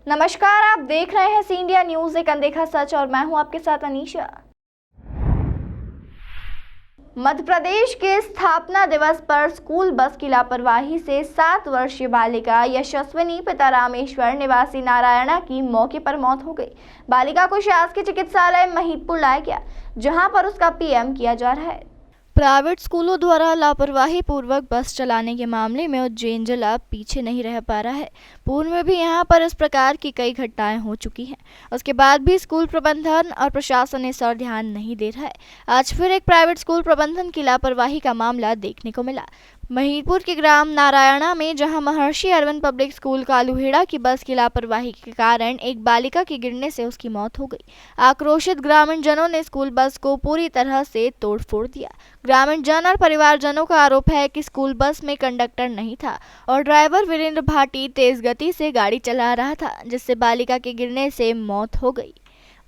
नमस्कार, आप देख रहे हैं सी इंडिया न्यूज, एक अनदेखा सच, और मैं हूं आपके साथ अनीशा। मध्य प्रदेश के स्थापना दिवस पर स्कूल बस की लापरवाही से 7 वर्षीय बालिका यशस्विनी पिता रामेश्वर निवासी नारायणा की मौके पर मौत हो गई। बालिका को शासकीय चिकित्सालय महिदपुर लाया गया, जहां पर उसका पीएम किया जा रहा है। प्राइवेट स्कूलों द्वारा लापरवाही पूर्वक बस चलाने के मामले में उज्जैन जिला पीछे नहीं रह पा रहा है। पूर्व में भी यहां पर इस प्रकार की कई घटनाएं हो चुकी हैं। उसके बाद भी स्कूल प्रबंधन और प्रशासन इस और ध्यान नहीं दे रहा है। आज फिर एक प्राइवेट स्कूल प्रबंधन की लापरवाही का मामला देखने को मिला। महिदपुर के ग्राम नारायणा में, जहां महर्षि अरविंद पब्लिक स्कूल कालूहेड़ा की बस की लापरवाही के कारण एक बालिका के गिरने से उसकी मौत हो गई। आक्रोशित ग्रामीण जनों ने स्कूल बस को पूरी तरह से तोड़फोड़ दिया। ग्रामीण जन और परिवारजनों का आरोप है कि स्कूल बस में कंडक्टर नहीं था और ड्राइवर वीरेंद्र भाटी तेज गति से गाड़ी चला रहा था, जिससे बालिका के गिरने से मौत हो गई।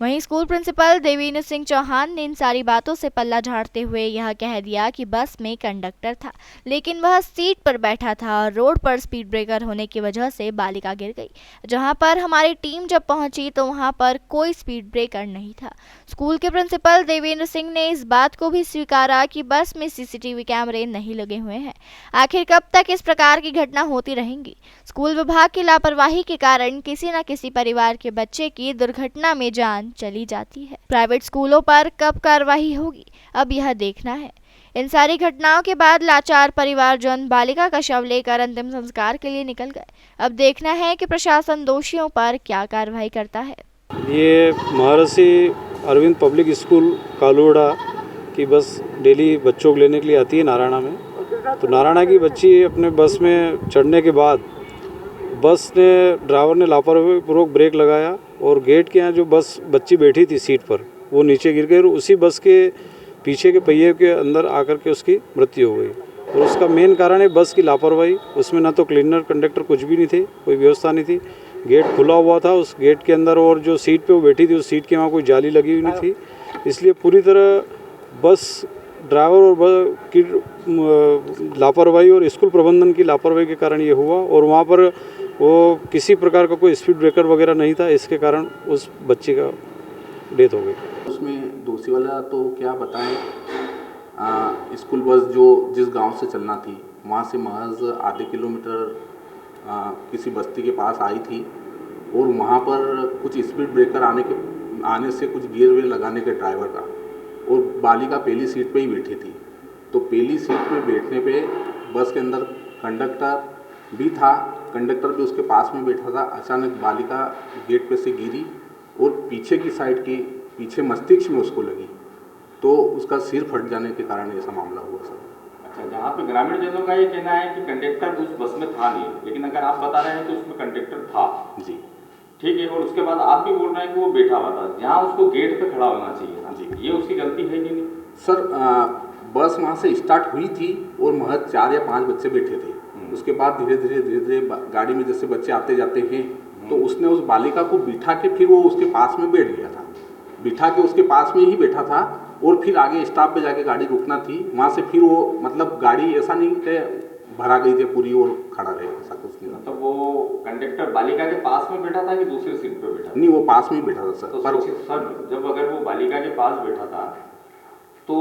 वहीं स्कूल प्रिंसिपल देवेंद्र सिंह चौहान ने इन सारी बातों से पल्ला झाड़ते हुए यह कह दिया कि बस में कंडक्टर था, लेकिन वह सीट पर बैठा था और रोड पर स्पीड ब्रेकर होने की वजह से बालिका गिर गई। जहां पर हमारी टीम जब पहुंची तो वहां पर कोई स्पीड ब्रेकर नहीं था। स्कूल के प्रिंसिपल देवेंद्र सिंह ने इस बात को भी स्वीकारा कि बस में सीसीटीवी कैमरे नहीं लगे हुए हैं। आखिर कब तक इस प्रकार की घटना होती रहेंगी? स्कूल विभाग की लापरवाही के कारण किसी न किसी परिवार के बच्चे की दुर्घटना में जान चली जाती है। प्राइवेट स्कूलों पर कब कार्रवाई होगी, अब यह देखना है। इन सारी घटनाओं के बाद लाचार परिवारजन बालिका का शव लेकर अंतिम संस्कार के लिए निकल गए। अब देखना है कि प्रशासन दोषियों पर क्या कार्रवाई करता है। ये महर्षि अरविंद पब्लिक स्कूल कालूहेड़ा की बस डेली बच्चों को लेने के लिए आती है नारायणा में। तो नारायणा की बच्ची अपने बस में चढ़ने के बाद ड्राइवर ने लापरवाही पूर्वक ब्रेक लगाया और गेट के यहाँ जो बच्ची बैठी थी सीट पर, वो नीचे गिर गई और उसी बस के पीछे के पहिए के अंदर आकर के उसकी मृत्यु हो गई। और उसका मेन कारण है बस की लापरवाही। उसमें ना तो क्लीनर कंडक्टर कुछ भी नहीं थे, कोई व्यवस्था नहीं थी। गेट खुला हुआ था उस गेट के अंदर, और जो सीट पे वो बैठी थी उस सीट के वहाँ कोई जाली लगी हुई नहीं थी। इसलिए पूरी तरह बस ड्राइवर और बस की लापरवाही और स्कूल प्रबंधन की लापरवाही के कारण ये हुआ। और वहाँ पर वो किसी प्रकार का कोई स्पीड ब्रेकर वगैरह नहीं था, इसके कारण उस बच्ची का डेथ हो गई। उसमें दोषी वाला तो क्या बताएं, स्कूल बस जो जिस गांव से चलना थी वहाँ से महज आधे किलोमीटर किसी बस्ती के पास आई थी, और वहाँ पर कुछ स्पीड ब्रेकर आने से कुछ गियर वेयर लगाने के ड्राइवर का, और बालिका पहली सीट पे ही बैठी थी। तो पहली सीट में बैठने पे बस के अंदर कंडक्टर भी था, कंडक्टर भी उसके पास में बैठा था। अचानक बालिका गेट पे से गिरी और पीछे की साइड की पीछे मस्तिष्क में उसको लगी, तो उसका सिर फट जाने के कारण ऐसा मामला हुआ सर। अच्छा, जहाँ पे ग्रामीण जनों का ये कहना है कि कंडक्टर उस बस में था नहीं, लेकिन अगर आप बता रहे हैं तो उसमें कंडक्टर था जी, ठीक है, और उसके बाद आप भी बोल रहे हैं कि वो बैठा हुआ था, जहाँ उसको गेट पे खड़ा होना चाहिए था जी, ये उसकी गलती है कि नहीं? सर बस वहाँ से स्टार्ट हुई थी और महज 4 या 5 बच्चे बैठे थे। उसके बाद धीरे धीरे गाड़ी में जैसे बच्चे आते जाते हैं, तो उसने उस बालिका को बिठा के फिर वो उसके पास में बैठ गया था, बिठा के उसके पास में ही बैठा था। और फिर आगे स्टॉप पे जाके गाड़ी रुकना थी, वहाँ से फिर वो मतलब गाड़ी ऐसा नहीं कि भरा गई थी पूरी और खड़ा रहे, ऐसा कुछ नहीं। तो वो कंडक्टर बालिका के पास में बैठा था कि दूसरी सीट पे बैठा था? नहीं, वो पास में ही बैठा था सर। तो सर, जब अगर वो बालिका के पास बैठा था तो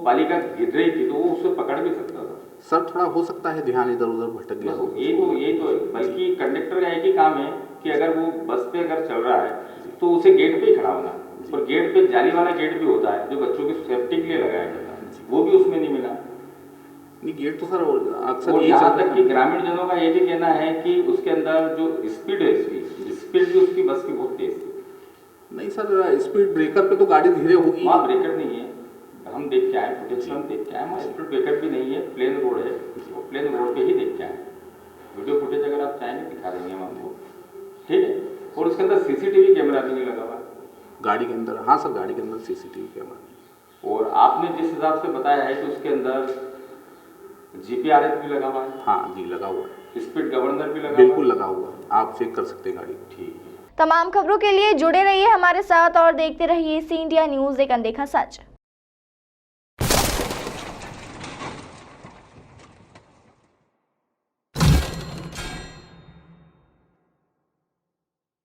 बालिका गिर रही थी, तो वो उसे पकड़ भी सकता था सर। थोड़ा हो सकता है ध्यान इधर उधर भटक गया हो। ये तो बल्कि कंडक्टर का एक ही काम है कि अगर वो बस पे अगर चल रहा है तो उसे गेट पे ही खड़ा होना, और गेट पे जाली वाला गेट भी होता है जो बच्चों की सेफ्टी के लिए लगाया जाता है, वो भी उसमें नहीं मिला। नहीं, गेट तो सर अक्सर यहाँ तक कि ग्रामीण जनों का ये भी कहना है कि उसके अंदर जो स्पीड है, स्पीड भी उसकी बस की बहुत तेज थी। नहीं सर, स्पीड ब्रेकर पे तो गाड़ी धीरे होगी। वहाँ ब्रेकर नहीं है, हम देख के आए, फुटेज में हम देख के आए, वहाँ स्पीड ब्रेकर भी नहीं है, प्लेन रोड है, वो प्लेन रोड पे ही देख के आए। वीडियो फुटेज अगर आप चाहेंगे दिखा देंगे हम आपको, ठीक है। और उसके अंदर सीसीटीवी कैमरा भी नहीं लगा हुआ गाड़ी के अंदर। हाँ सर, गाड़ी के अंदर सीसीटीवी कैमरा। और आपने जिस हिसाब से बताया है कि उसके अंदर जीपीआरएस भी लगा हुआ है? हाँ जी, लगा हुआ है। स्पीड गवर्नर भी लगा? बिल्कुल लगा हुआ है, आप चेक कर सकते हैं गाड़ी। ठीक है। तमाम खबरों के लिए जुड़े रहिए हमारे साथ और देखते रहिए सी इंडिया न्यूज, एक अनदेखा सच।